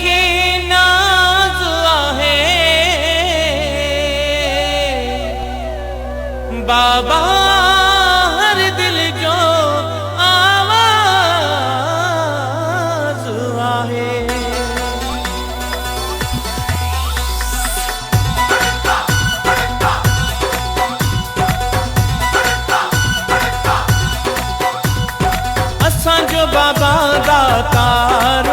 की नाज आहे बाबा हर दिल जो आवाज आहे। असां जो बाबा दातार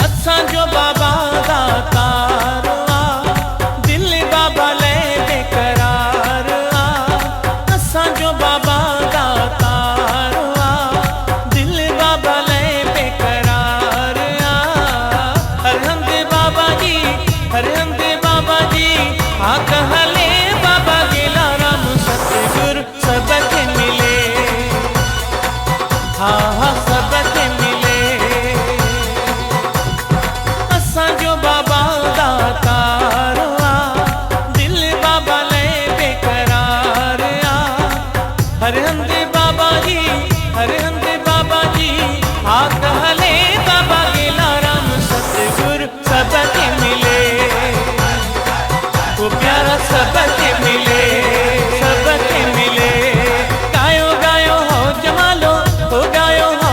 असां जो बाबा दातार दिल बाबा ले बेकरार असां जो बाबा दातार दिल बाबा ले बेकरार हर हमदे बाबा जी हर हमदे बाबा जी हाँ कहले बाबा गेला राम सतगुर सबके मिले हाँ हाँ सबके मिले असां जो बाबा दातार दिल बाबा ले बेकरार हर हमदे बाबा जी हर हमदे बाबा जी हाँ कहले बाबा गेला राम सतगुर सबके मिले वो प्यारा सबके मिले सबके मिले गायो गायो हो जमालो हो गायो हो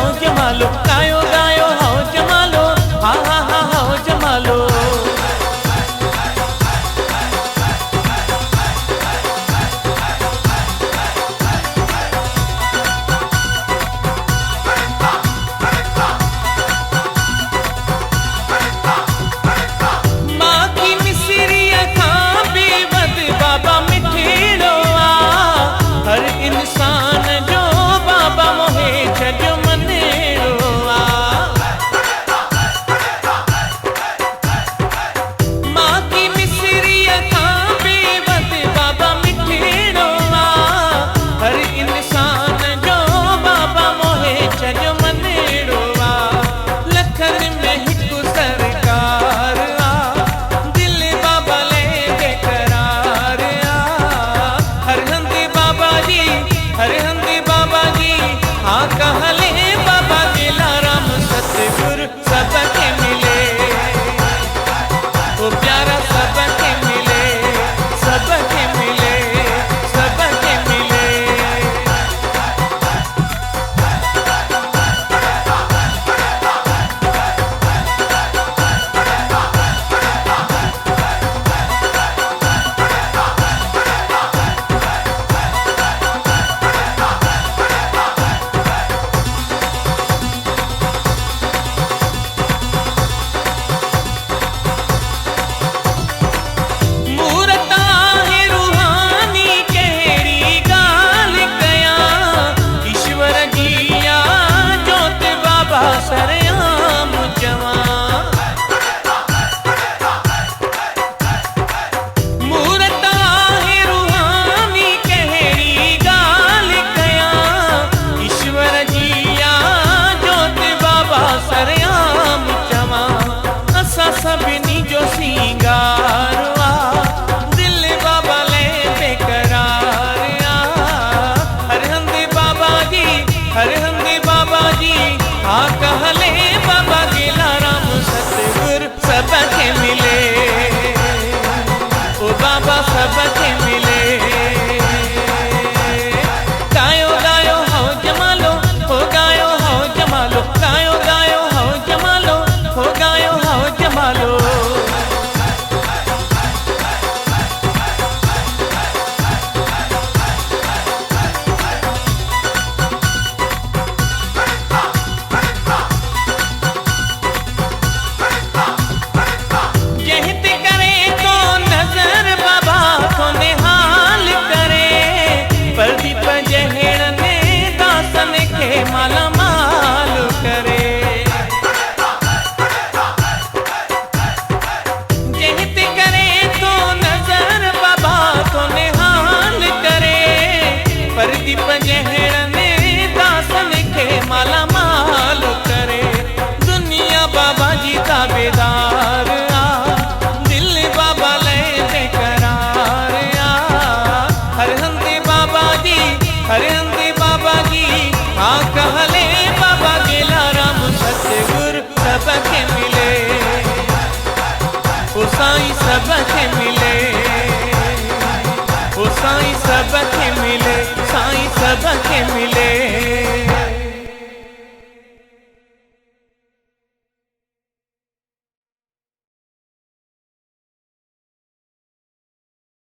सबके मिले।